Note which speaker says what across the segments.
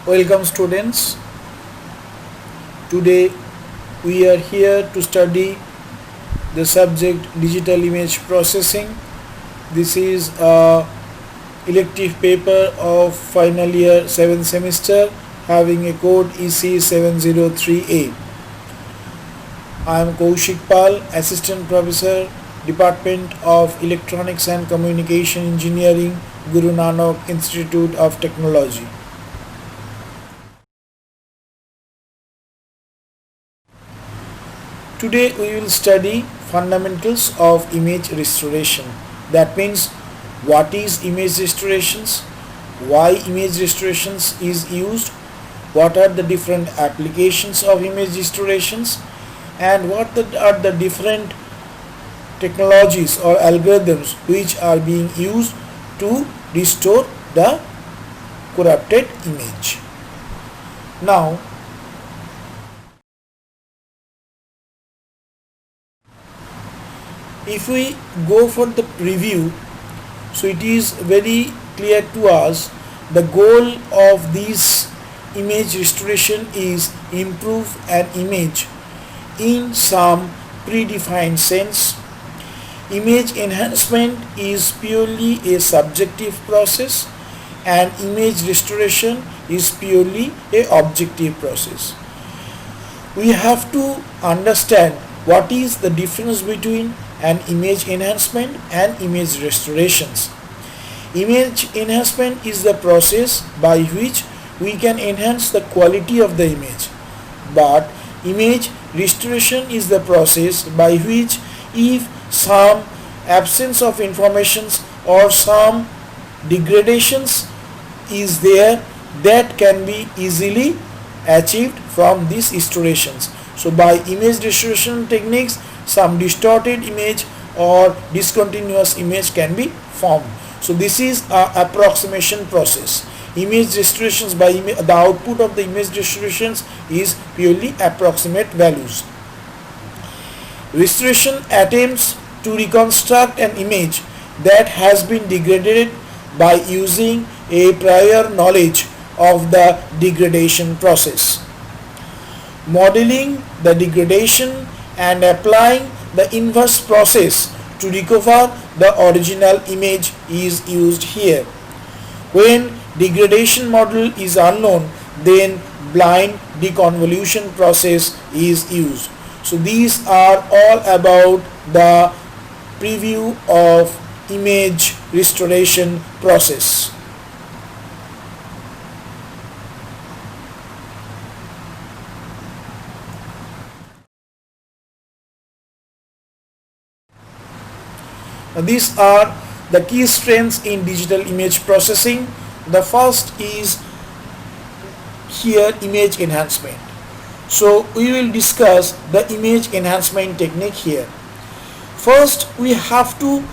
Speaker 1: Welcome students. Today we are here to study the subject digital image processing. This is a elective paper of final year 7th semester having a code EC703A. I am Kaushik Pal, Assistant Professor, Department of Electronics and Communication Engineering, Guru Nanak Institute of Technology. Today we will study fundamentals of image restoration. That means what is image restorations, why image restorations is used, what are the different applications of image restorations, and what are the different technologies or algorithms which are being used to restore the corrupted image. Now, if we go for the preview, so it is very clear to us the goal of this image restoration is improve an image in some predefined sense. Image enhancement is purely a subjective process and image restoration is purely a objective process. We have to understand what is the difference between an image enhancement and image restorations. Image enhancement is the process by which we can enhance the quality of the image, but image restoration is the process by which if some absence of informations or some degradations is there, that can be easily achieved from these restorations. So by image restoration techniques, some distorted image or discontinuous image can be formed. So this is an approximation process. Image restorations by the output of the image restorations is purely approximate values. Restoration attempts to reconstruct an image that has been degraded by using a prior knowledge of the degradation process. Modeling the degradation and applying the inverse process to recover the original image is used here. When degradation model is unknown, then blind deconvolution process is used. So these are all about the preview of image restoration process. These are the key strengths in digital image processing. The first is here image enhancement. So we will discuss the image enhancement technique here. First, we have to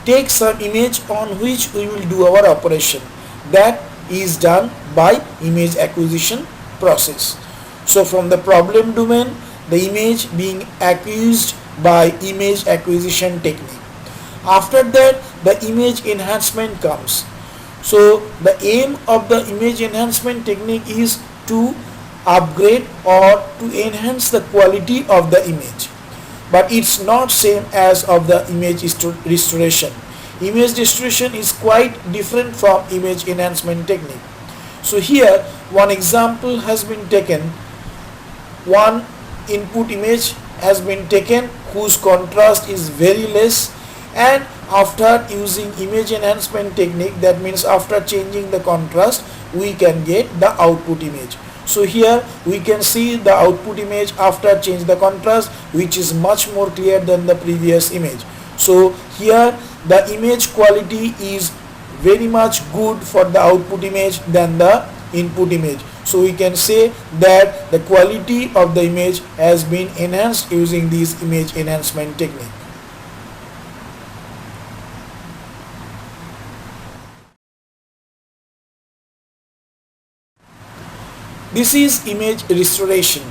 Speaker 1: take some image on which we will do our operation. That is done by image acquisition process. So from the problem domain, the image being acquised by image acquisition technique. After that, the image enhancement comes. So the aim of the image enhancement technique is to upgrade or to enhance the quality of the image, but it's not same as of the image restoration. Image restoration is quite different from image enhancement technique. So here one example has been taken. One input image has been taken whose contrast is very less, and after using image enhancement technique, that means after changing the contrast, we can get the output image. So here we can see the output image after change the contrast, which is much more clear than the previous image. So here the image quality is very much good for the output image than the input image. So we can say that the quality of the image has been enhanced using this image enhancement technique. This is image restoration.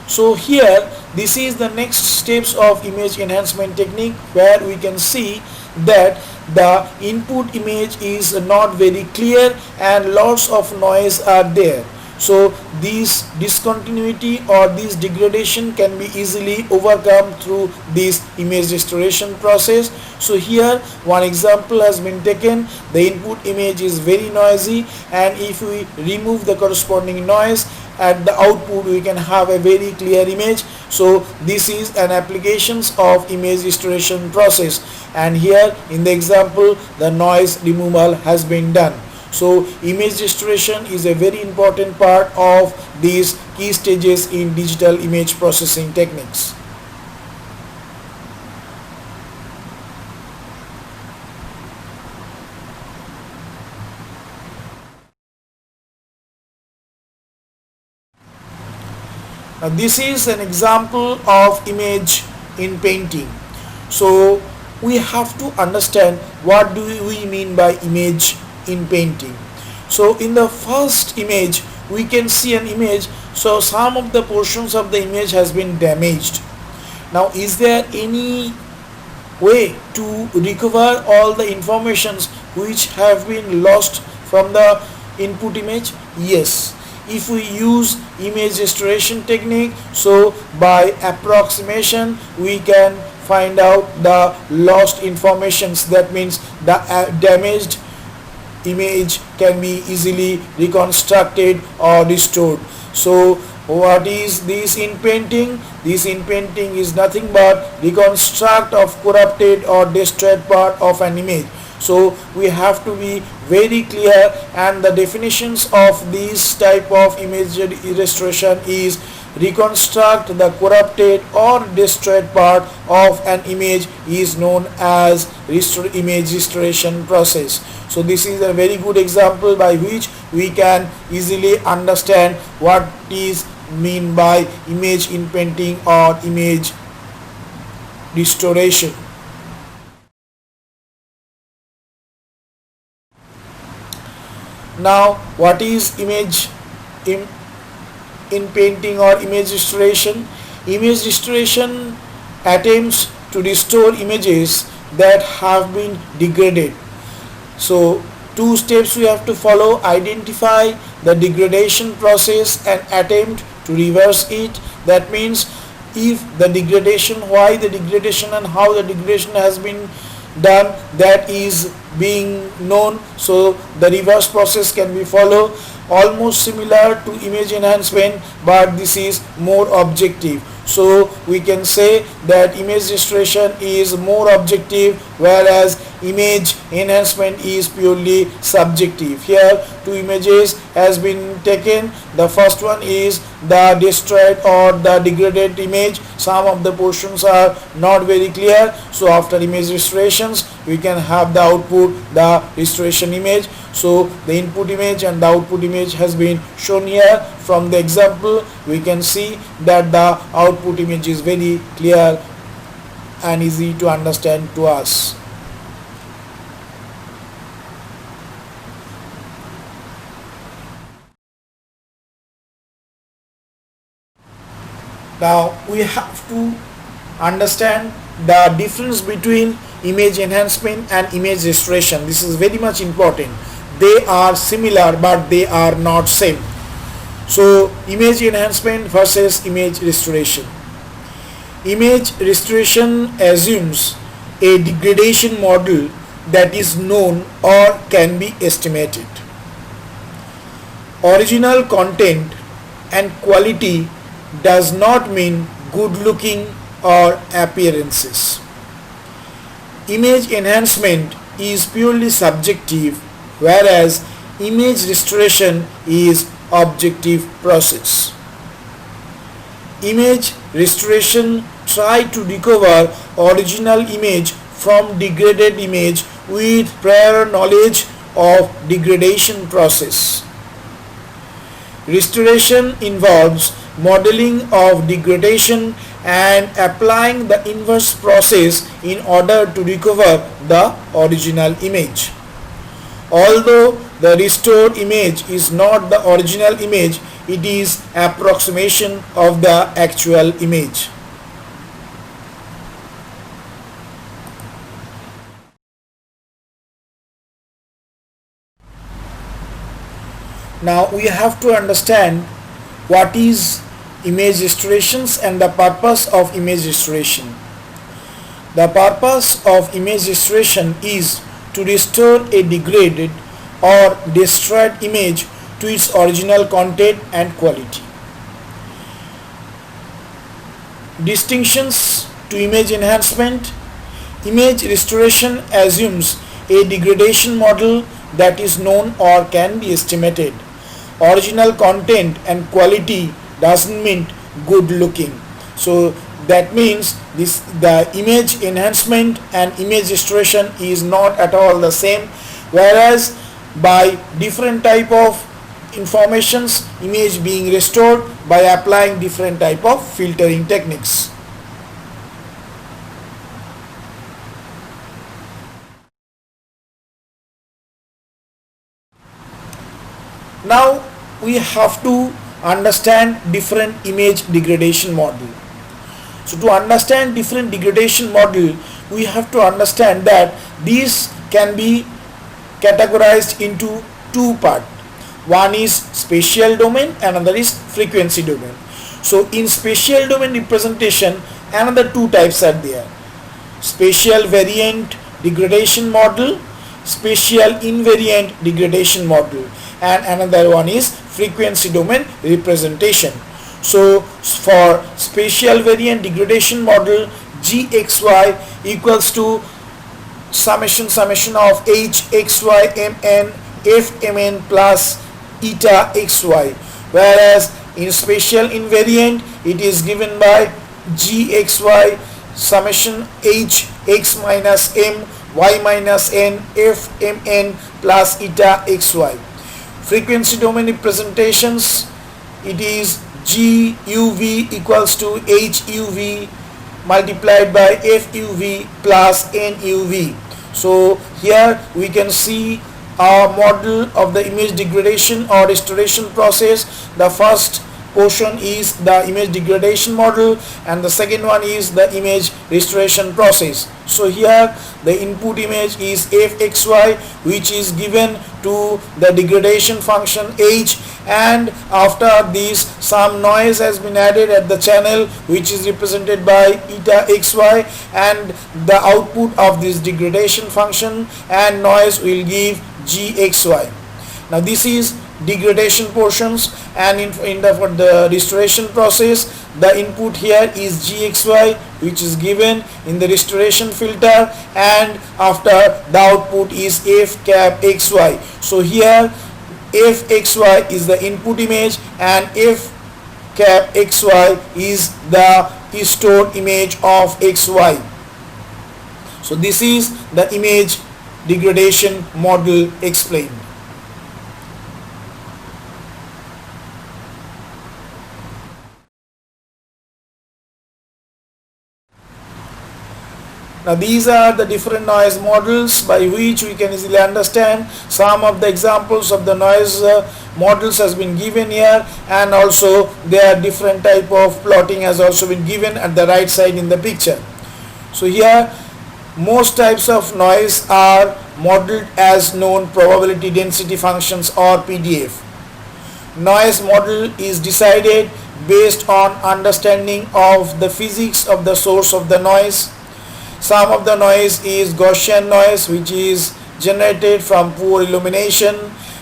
Speaker 1: So here this is the next steps of image enhancement technique, where we can see that the input image is not very clear and lots of noise are there. So this discontinuity or this degradation can be easily overcome through this image restoration process. So here one example has been taken. The input image is very noisy, and if we remove the corresponding noise, at the output we can have a very clear image. So this is an applications of image restoration process, and here in the example the noise removal has been done. So image restoration is a very important part of these key stages in digital image processing techniques. Now this is an example of image in painting. So we have to understand what do we mean by image in painting. So in the first image we can see an image, so some of the portions of the image has been damaged. Now is there any way to recover all the informations which have been lost from the input image? Yes, if we use image restoration technique, so by approximation we can find out the lost informations. That means the damaged image can be easily reconstructed or restored. So what is this in painting? This in painting is nothing but reconstruct of corrupted or destroyed part of an image. So we have to be very clear, and the definitions of this type of image restoration is reconstruct the corrupted or destroyed part of an image is known as image restoration process. So this is a very good example by which we can easily understand what is mean by image in painting or image restoration. Now what is image in painting or image restoration? Image restoration attempts to restore images that have been degraded. So two steps we have to follow: identify the degradation process and attempt to reverse it. That means if the degradation, why the degradation and how the degradation has been done, that is being known, so the reverse process can be followed. Almost similar to image enhancement, but this is more objective. So we can say that image restoration is more objective, whereas image enhancement is purely subjective. Here two images has been taken. The first one is the destroyed or the degraded image. Some of the portions are not very clear, so after image restorations we can have the output, the restoration image. So the input image and the output image has been shown here. From the example we can see that the output image is very clear and easy to understand to us. Now we have to understand the difference between image enhancement and image restoration. This is very much important. They are similar but they are not same. So image enhancement versus image restoration. Image restoration assumes a degradation model that is known or can be estimated. Original content and quality does not mean good looking or appearances. Image enhancement is purely subjective, whereas image restoration is objective process. Image restoration try to recover original image from degraded image with prior knowledge of degradation process. Restoration involves modeling of degradation and applying the inverse process in order to recover the original image. Although the restored image is not the original image, it is approximation of the actual image. Now we have to understand what is image restorations and the purpose of image restoration. The purpose of image restoration is to restore a degraded or destroyed image to its original content and quality. Distinctions to image enhancement. Image restoration assumes a degradation model that is known or can be estimated. Original content and quality doesn't mean good looking. So that means the image enhancement and image restoration is not at all the same, whereas by different type of informations image being restored by applying different type of filtering techniques. Now we have to understand different image degradation model. So to understand different degradation model, we have to understand that these can be categorized into two parts. One is spatial domain, another is frequency domain. So in spatial domain representation, another two types are there: spatial variant degradation model, spatial invariant degradation model, and another one is frequency domain representation. So for spatial variant degradation model, gxy equals to summation of hxy mn fmn plus eta xy, whereas in spatial invariant it is given by gxy summation h x minus m y minus n f mn plus eta xy. Frequency domain representations, it is guv equals to huv multiplied by fuv plus nuv. So here we can see a model of the image degradation or restoration process. The first portion is the image degradation model and the second one is the image restoration process. So here the input image is fxy, which is given to the degradation function h, and after this some noise has been added at the channel which is represented by eta xy, and the output of this degradation function and noise will give gxy. Now this is degradation portions, and for the restoration process the input here is gxy, which is given in the restoration filter, and after the output is f cap xy. So here fxy is the input image and f cap xy is the stored image of xy. So this is the image degradation model explained. Now these are the different noise models by which we can easily understand. Some of the examples of the noise models has been given here, and also there are different type of plotting has also been given at the right side in the picture. So here most types of noise are modeled as known probability density functions or PDF. Noise model is decided based on understanding of the physics of the source of the noise. Some of the noise is Gaussian noise, which is generated from poor illumination,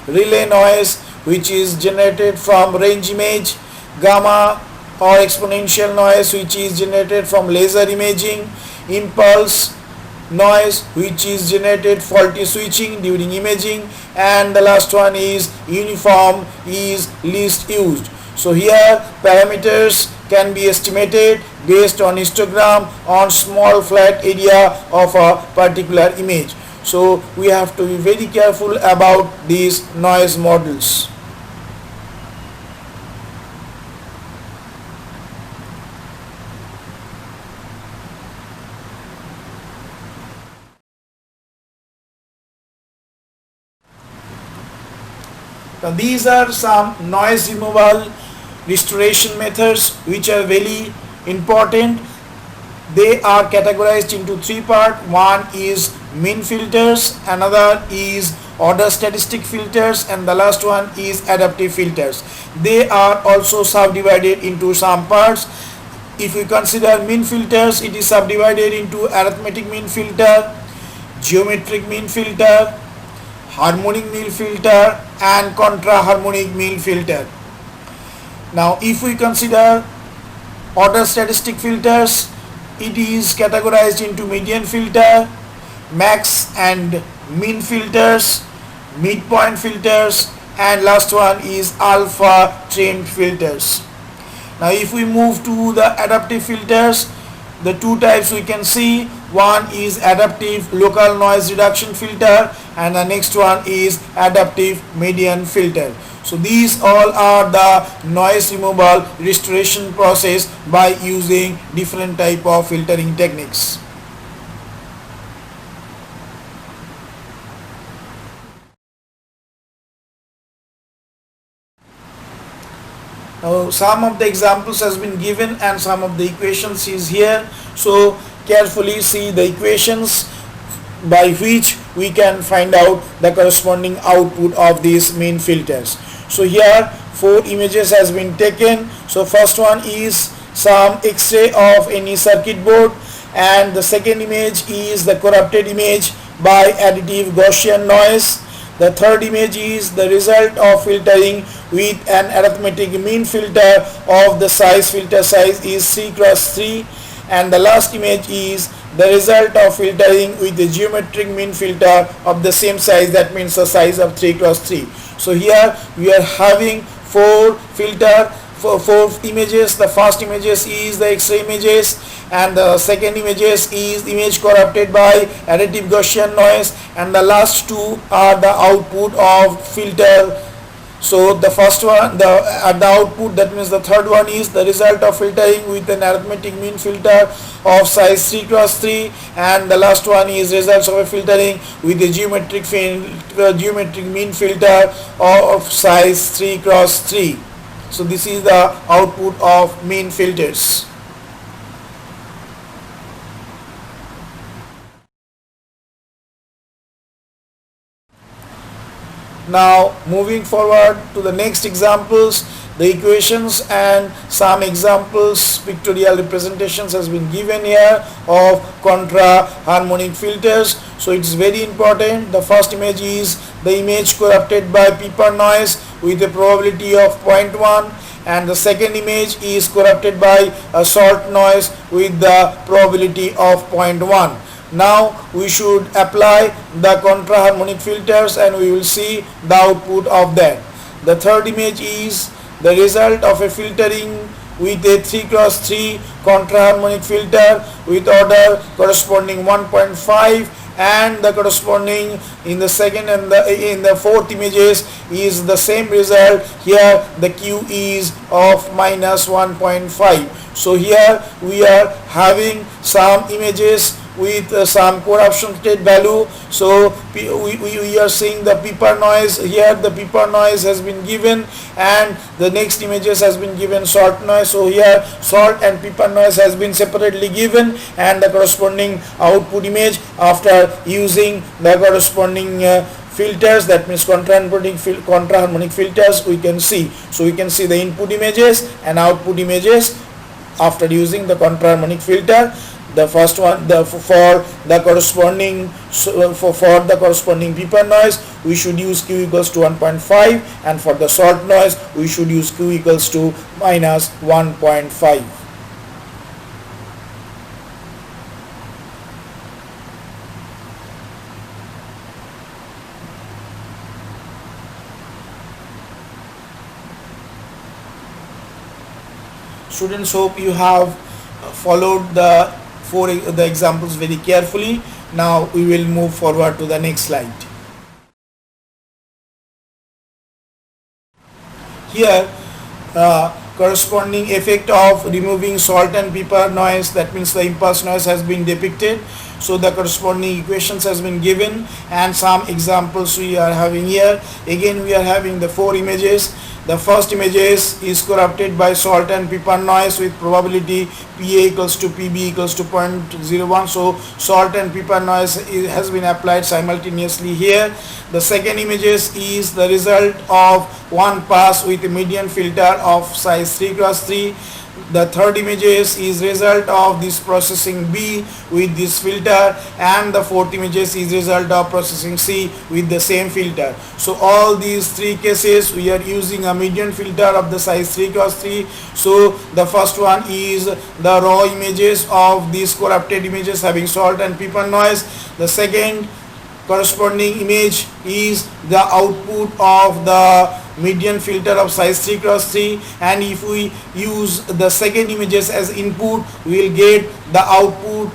Speaker 1: relay noise, which is generated from range image, gamma or exponential noise, which is generated from laser imaging, impulse noise, which is generated faulty switching during imaging, and the last one is uniform, is least used. So here parameters can be estimated based on histogram on small flat area of a particular image. So we have to be very careful about these noise models. Now these are some noise removal restoration methods which are very important. They are categorized into three parts. One is mean filters, another is order statistic filters, and the last one is adaptive filters. They are also subdivided into some parts. If we consider mean filters, it is subdivided into arithmetic mean filter, geometric mean filter, harmonic mean filter, and contra harmonic mean filter. Now if we consider order statistic filters, it is categorized into median filter, max and mean filters, midpoint filters, and last one is alpha trend filters. Now if we move to the adaptive filters, the two types we can see. One is adaptive local noise reduction filter, and the next one is adaptive median filter. So these all are the noise removal restoration process by using different type of filtering techniques. Now some of the examples has been given and some of the equations is here. So carefully see the equations by which we can find out the corresponding output of these mean filters. So here four images has been taken. So first one is some X-ray of any circuit board, and the second image is the corrupted image by additive Gaussian noise. The third image is the result of filtering with an arithmetic mean filter of the filter size is 3 cross 3, and the last image is the result of filtering with the geometric mean filter of the same size, that means the size of 3 cross 3. So here we are having four images. The first images is the X-ray images, and the second images is image corrupted by additive Gaussian noise, and the last two are the output of filter. So the first one, the output, that means the third one is the result of filtering with an arithmetic mean filter of size 3 cross 3, and the last one is results of a filtering with the geometric mean filter of size 3 cross 3. So this is the output of mean filters. Now moving forward to the next examples, the equations and some examples pictorial representations has been given here of contra harmonic filters. So it's very important. The first image is the image corrupted by Pepper noise with a probability of 0.1, and the second image is corrupted by a short noise with the probability of 0.1. Now we should apply the contra harmonic filters and we will see the output of that. The third image is the result of a filtering with a 3 cross 3 contra harmonic filter with order corresponding 1.5, and the corresponding in the second and in the fourth images is the same result. Here the Q is of minus 1.5. So here we are having some images with some corruption state value. So we are seeing the Pepper noise. Here the Pepper noise has been given, and the next images has been given short noise. So here short and Pepper noise has been separately given, and the corresponding output image after using the corresponding filters, that means contra harmonic filters, we can see. So we can see the input images and output images after using the contra harmonic filter. The first one, for the corresponding Pepper noise, we should use Q equals to 1.5, and for the short noise we should use Q equals to minus 1.5. Students, hope you have followed the examples very carefully. Now we will move forward to the next slide. Here corresponding effect of removing salt and pepper noise, that means the impulse noise, has been depicted. So the corresponding equations has been given and some examples we are having here. Again we are having the four images. The first images is corrupted by salt and pepper noise with probability Pa equals to Pb equals to 0.01. So salt and pepper noise has been applied simultaneously here. The second images is the result of one pass with a median filter of size 3x3. The third images is result of this processing B with this filter, and the fourth images is result of processing C with the same filter. So all these three cases we are using a median filter of the size 3x3. So the first one is the raw images of these corrupted images having salt and pepper noise. The second corresponding image is the output of the median filter of size 3x3, and if we use the second images as input, we will get the output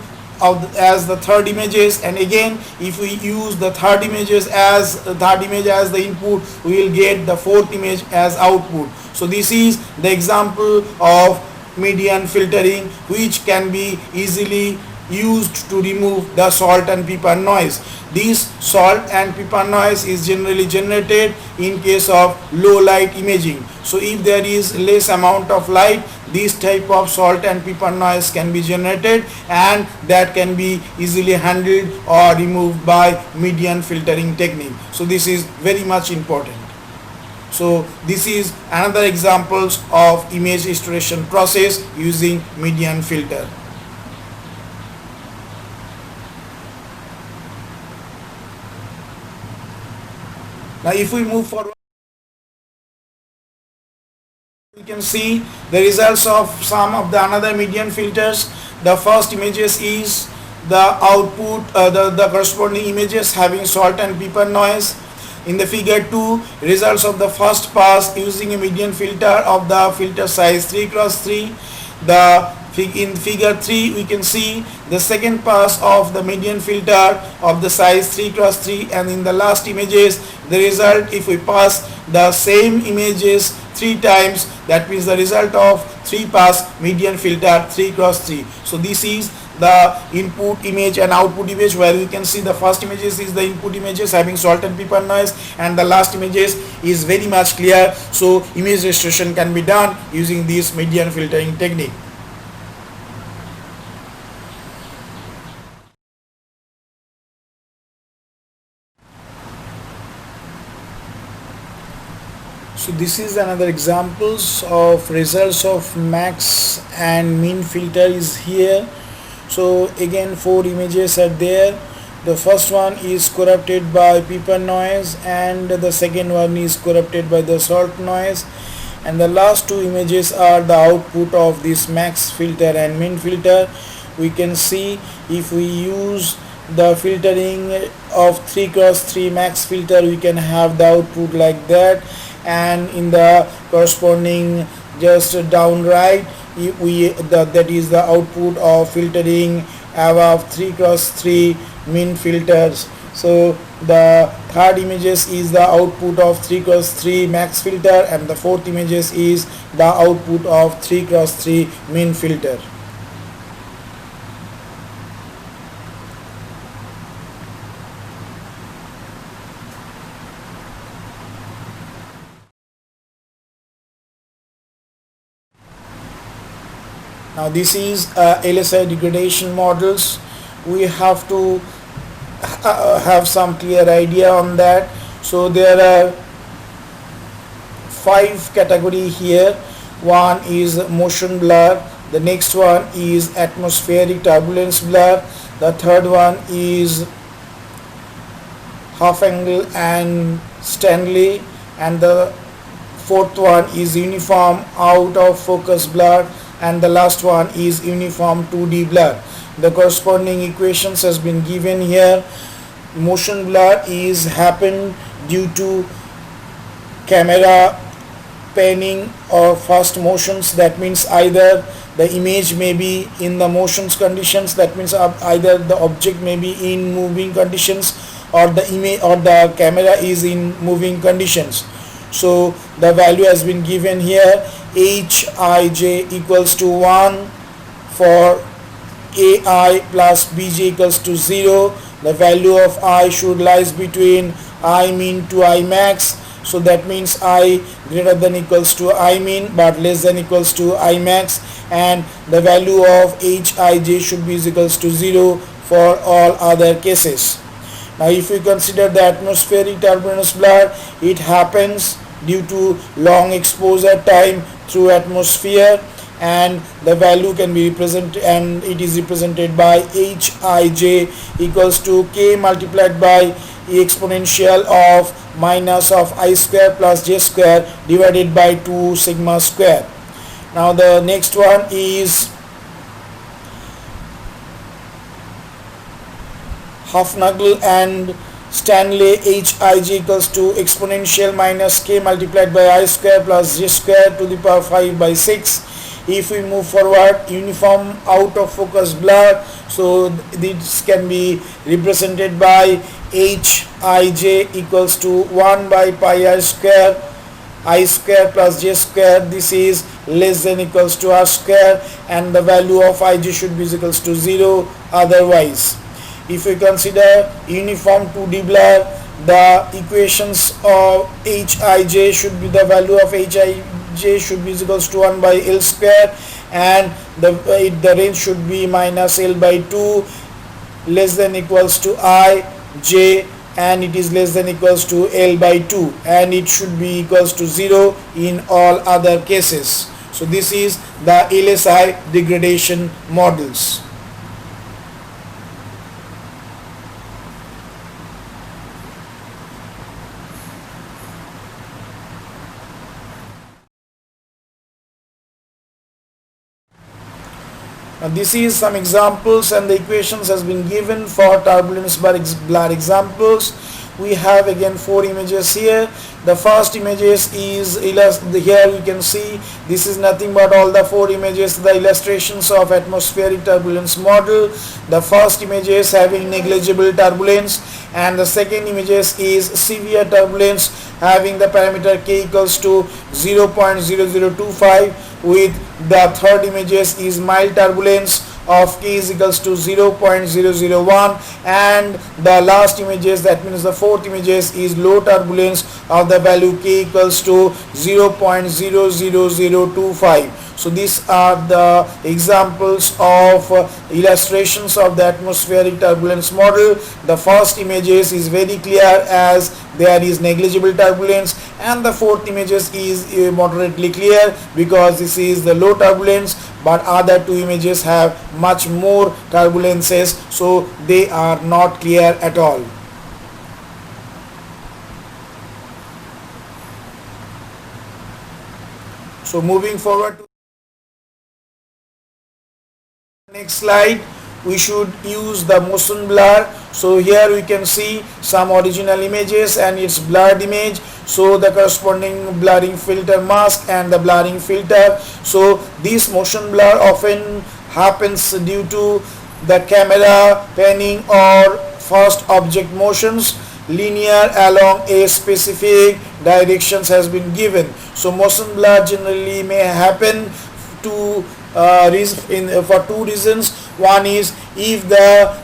Speaker 1: as the third images, and again if we use the third image as the input, we will get the fourth image as output. So this is the example of median filtering, which can be easily used to remove the salt and pepper noise. This salt and pepper noise is generally generated in case of low light imaging. So if there is less amount of light, this type of salt and pepper noise can be generated, and that can be easily handled or removed by median filtering technique. So this is very much important. So this is another examples of image restoration process using median filter. Now if we move forward, we can see the results of some of the another median filters. The first images is the output, the corresponding images having salt and pepper noise. In the figure 2, results of the first pass using a median filter of the filter size 3x3. In figure 3 we can see the second pass of the median filter of the size 3x3, and in the last images the result, if we pass the same images 3 times, that means the result of 3 pass median filter 3x3. So this is the input image and output image, where we can see the first images is the input images having salt and pepper noise, and the last images is very much clear. So image restoration can be done using this median filtering technique. So this is another examples of results of max and min filter is here. So again 4 images are there. The first one is corrupted by pepper noise, and the second one is corrupted by the salt noise, and the last 2 images are the output of this max filter and min filter. We can see if we use the filtering of 3x3 max filter, we can have the output like that, and in the corresponding just down right, that is the output of filtering above 3x3 min filters. So the third images is the output of 3x3 max filter, and the fourth images is the output of 3x3 min filter. Now this is LSI degradation models. We have to have some clear idea on that. So there are 5 category here. One is motion blur, the next one is atmospheric turbulence blur, the third one is half angle and Stanley, and the fourth one is uniform out of focus blur, and the last one is uniform 2D blur. The corresponding equations has been given here. Motion blur is happen due to camera panning or fast motions. That means either the image may be in the motions conditions, that means either the object may be in moving conditions, or the image or the camera is in moving conditions. So the value has been given here. Hij equals to 1 for AI plus Bj equals to 0. The value of I should lies between I min to I max, So that means I greater than equals to I mean but less than equals to I max, and the value of Hij should be is equals to 0 for all other cases. Now if we consider the atmospheric turbulence blur, it happens due to long exposure time through atmosphere, and the value can be represented, and it is represented by Hij equals to k multiplied by e exponential of minus of I square plus j square divided by 2 sigma square. Now the next one is Hufnagel and Stanley. Hij equals to exponential minus k multiplied by I square plus j square to the power 5 by 6. If we move forward, uniform out of focus blur, so this can be represented by Hij equals to 1 by pi r square I square plus j square. This is less than equals to r square, and the value of Ij should be equals to 0 otherwise. If we consider uniform 2D blur, the equations of Hij should be, the value of Hij should be equals to 1 by L square, and the range should be minus L by 2, less than equals to I, J, and it is less than equals to L by 2, and it should be equals to 0 in all other cases. So this is the LSI degradation models. Now this is some examples, and the equations has been given for turbulence blur examples. We have again 4 images here. The first images is here you can see this is nothing but all the 4 images, the illustrations of atmospheric turbulence model. The first image is having negligible turbulence, and the second images is severe turbulence having the parameter k equals to 0.0025, with the third images is mild turbulence of k is equals to 0.001, and the last images, that means the fourth images, is low turbulence of the value k equals to 0.00025. So these are the examples of illustrations of the atmospheric turbulence model. The first images is very clear as there is negligible turbulence, and the fourth images is moderately clear because this is the low turbulence, but other 2 images have much more turbulences, so they are not clear at all. So moving forward to next slide, we should use the motion blur. So here we can see some original images and its blurred image, so the corresponding blurring filter mask and the blurring filter. So this motion blur often happens due to the camera panning or first object motions linear along a specific directions has been given. So motion blur generally may happen to for 2 reasons. One is if the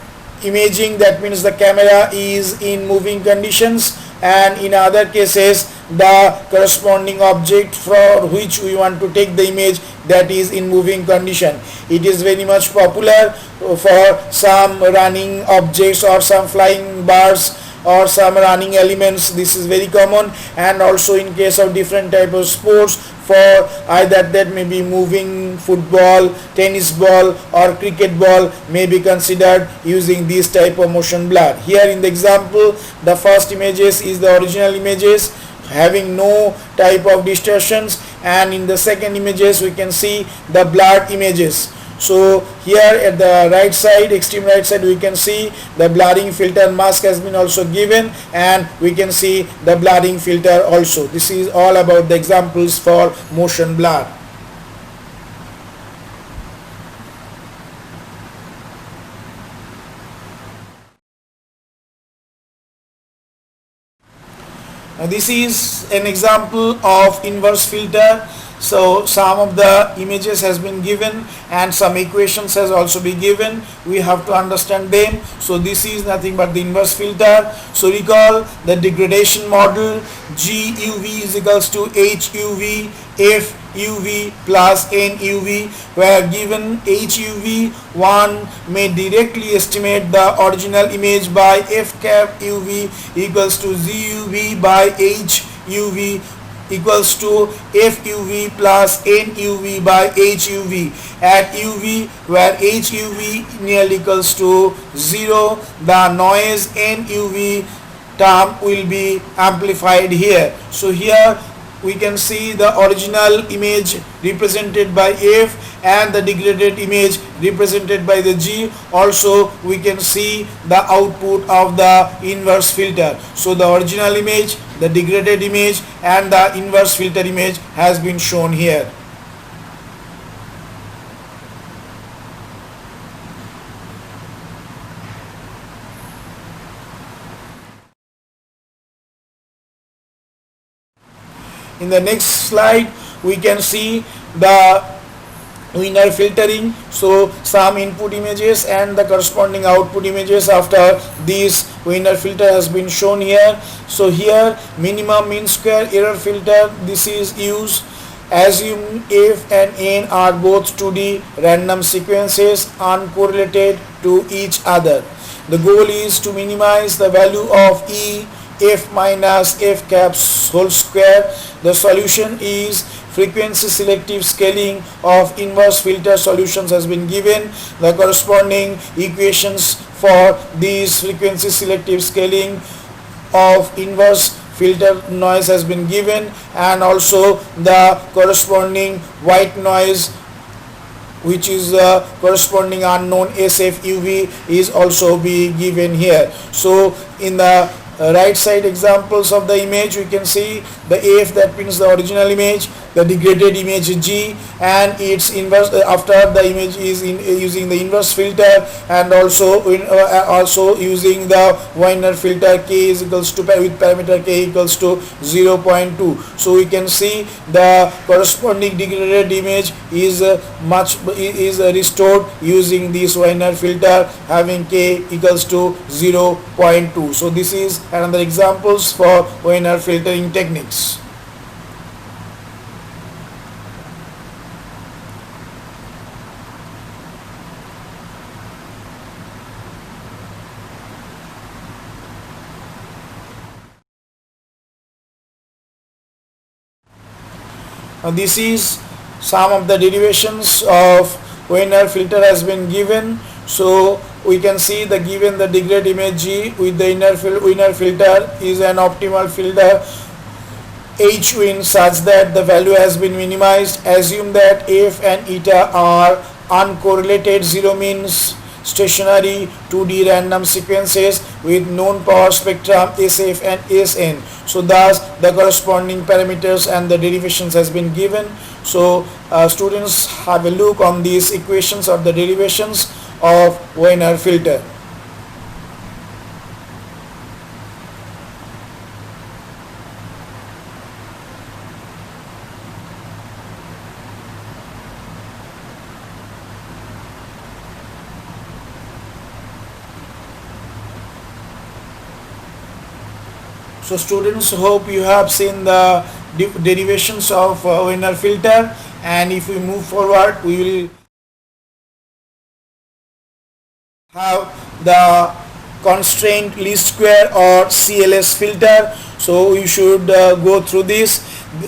Speaker 1: imaging, that means the camera is in moving conditions, and in other cases the corresponding object for which we want to take the image, that is in moving condition. It is very much popular for some running objects or some flying birds or some running elements. This is very common, and also in case of different type of sports, for either that may be moving football, tennis ball or cricket ball may be considered using this type of motion blur. Here in the example, the first images is the original images having no type of distortions, and in the second images we can see the blurred images. So here at the right side, extreme right side, we can see the blurring filter mask has been also given, and we can see the blurring filter also. This is all about the examples for motion blur. Now this is an example of inverse filter. So some of the images has been given and some equations has also been given. We have to understand them. So this is nothing but the inverse filter. So recall the degradation model. GUV is equals to HUV FUV plus NUV, where given HUV, one may directly estimate the original image by F cap UV equals to ZUV by HUV equals to FUV plus NUV by HUV. At UV, where HUV nearly equals to 0, the noise NUV term will be amplified here. So here we can see the original image represented by F and the degraded image represented by the G. Also we can see the output of the inverse filter. So the original image, the degraded image and the inverse filter image has been shown here. In the next slide we can see the Wiener filtering. So some input images and the corresponding output images after this Wiener filter has been shown here. So here minimum mean square error filter, this is used. Assume F and N are both 2D random sequences uncorrelated to each other. The goal is to minimize the value of E F minus F caps whole square. The solution is frequency selective scaling of inverse filter solutions has been given. The corresponding equations for these frequency selective scaling of inverse filter noise has been given, and also the corresponding white noise, which is corresponding unknown SFUV, is also be given here. So in the right side examples of the image we can see the F, that means the original image, the degraded image G and its inverse after the image is using the inverse filter, and also using the Wiener filter K is equals to with parameter K equals to 0.2. So we can see the corresponding degraded image is restored using this Wiener filter having K equals to 0.2. So this is another examples for Wiener filtering techniques. This is some of the derivations of Wiener filter has been given. So we can see the given the degraded image G with the Wiener filter is an optimal filter H win such that the value has been minimized. Assume that F and eta are uncorrelated. 0 means stationary 2D random sequences with known power spectrum SF and Sn. So thus the corresponding parameters and the derivations has been given. So students have a look on these equations or the derivations of Wiener filter. So students, hope you have seen the derivations of Wiener filter, and if we move forward we will have the constraint least square or CLS filter. So you should go through this.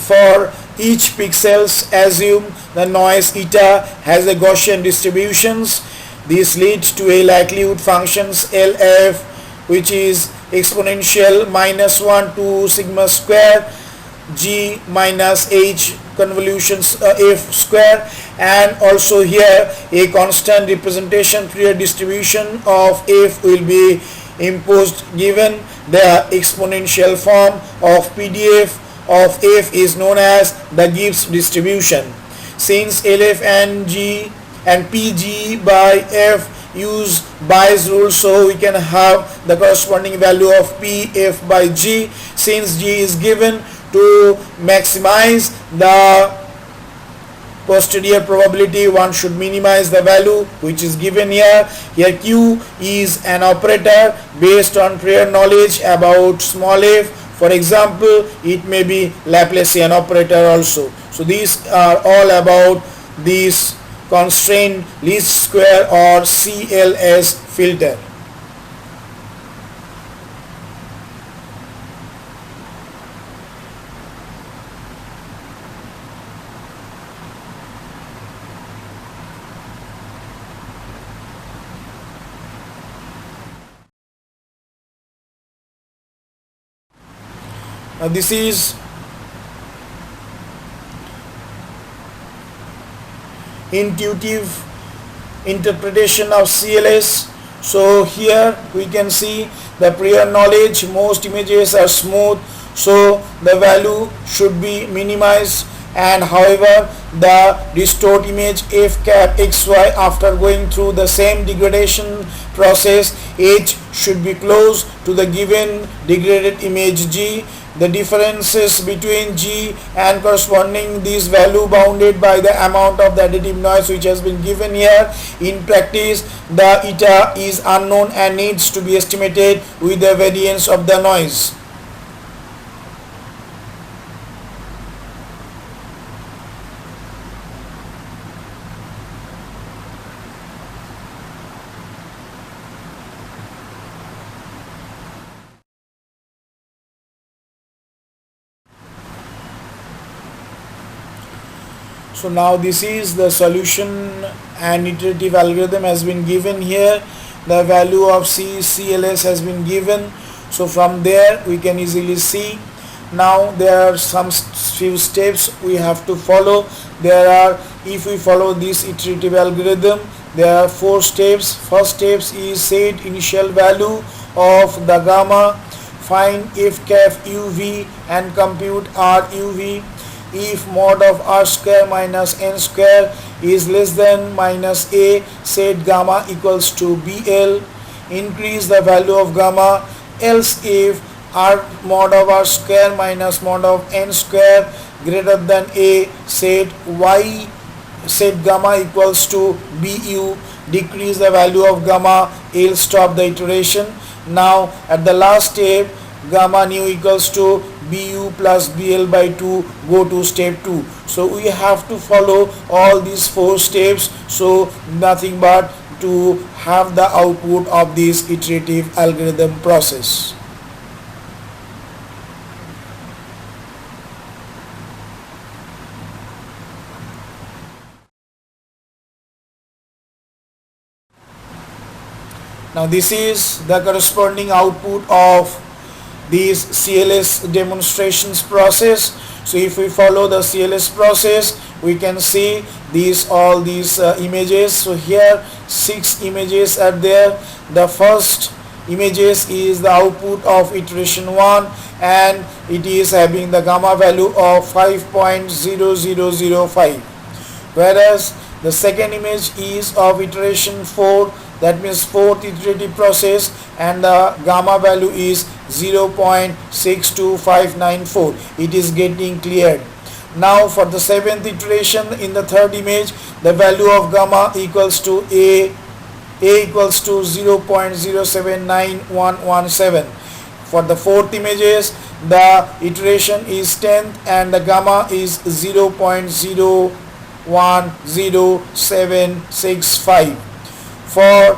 Speaker 1: For each pixels, assume the noise eta has a Gaussian distributions. This leads to a likelihood functions LF, which is exponential -1 to sigma square G minus H convolutions F square, and also here a constant representation Fourier distribution of F will be imposed. Given the exponential form of PDF of F is known as the Gibbs distribution. Since LF and G and PG by F use Bayes rule, so we can have the corresponding value of PF by G. Since G is given, to maximize the posterior probability, one should minimize the value which is given here. Here Q is an operator based on prior knowledge about small f. For example, it may be Laplacian operator also. So these are all about this constraint least square or CLS filter. Now this is intuitive interpretation of CLS. So here we can see the prior knowledge, most images are smooth, so the value should be minimized, and however the distort image f cap xy after going through the same degradation process, h should be close to the given degraded image g. The differences between g and corresponding this value bounded by the amount of the additive noise which has been given here. In practice, the eta is unknown and needs to be estimated with the variance of the noise. So now this is the solution and iterative algorithm has been given here. The value of CLS has been given. So from there we can easily see. Now there are some few steps we have to follow. If we follow this iterative algorithm, there are 4 steps. First steps is set initial value of the gamma, find f cap uv and compute r uv. If mod of r square minus n square is less than minus a, set gamma equals to bl, increase the value of gamma. Else if r mod of r square minus mod of n square greater than a, set gamma equals to bu, decrease the value of gamma, else stop the iteration. Now at the last step, gamma nu equals to bu plus bl by 2, go to step 2. So we have to follow all these 4 steps, so nothing but to have the output of this iterative algorithm process. Now this is the corresponding output of these CLS demonstrations process. So if we follow the CLS process, we can see all these images. So here 6 images are there. The first images is the output of iteration 1 and it is having the gamma value of 5.0005, whereas the second image is of iteration 4, that means 4th iterative process, and the gamma value is 0.62594. It is getting cleared. Now for the 7th iteration, in the 3rd image, the value of gamma equals to a equals to 0.079117. For the 4th images, the iteration is 10th and the gamma is 0.010765. For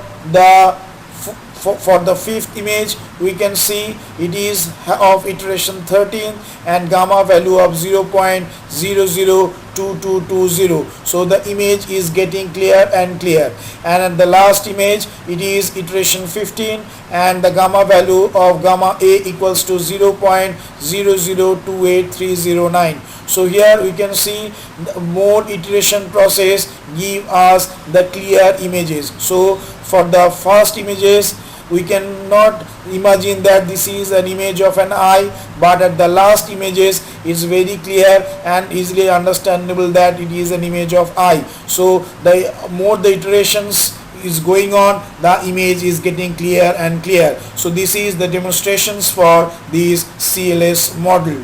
Speaker 1: the 5th image, we can see it is of iteration 13 and gamma value of 0.002220. So the image is getting clear and clear. And at the last image, it is iteration 15 and the gamma value of gamma a equals to 0.0028309. So here we can see the more iteration process give us the clear images. So for the first images, we cannot imagine that this is an image of an eye, but at the last images it's very clear and easily understandable that it is an image of eye. So the more the iterations is going on, the image is getting clear and clear. So this is the demonstrations for this CLS model.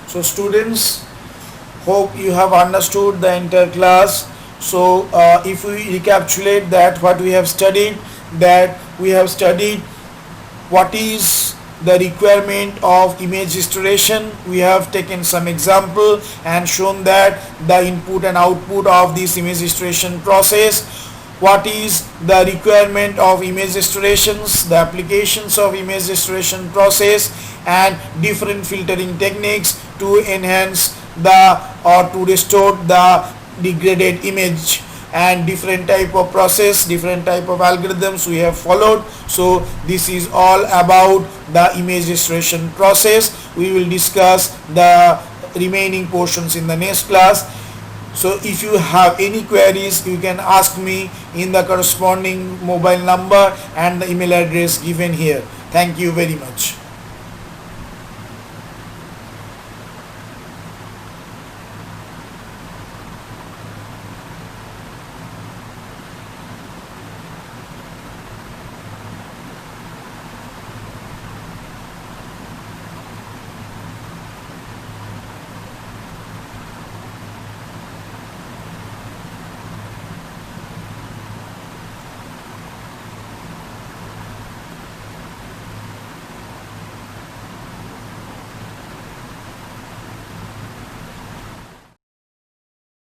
Speaker 1: So students, hope you have understood the entire class. So if we recapitulate that what we have studied, that we have studied what is the requirement of image restoration. We have taken some example and shown that the input and output of this image restoration process, what is the requirement of image restorations, the applications of image restoration process, and different filtering techniques to enhance the or to restore the degraded image, and different type of process, different type of algorithms we have followed. So this is all about the image restoration process. We will discuss the remaining portions in the next class. So if you have any queries, you can ask me in the corresponding mobile number and the email address given here. Thank you very much.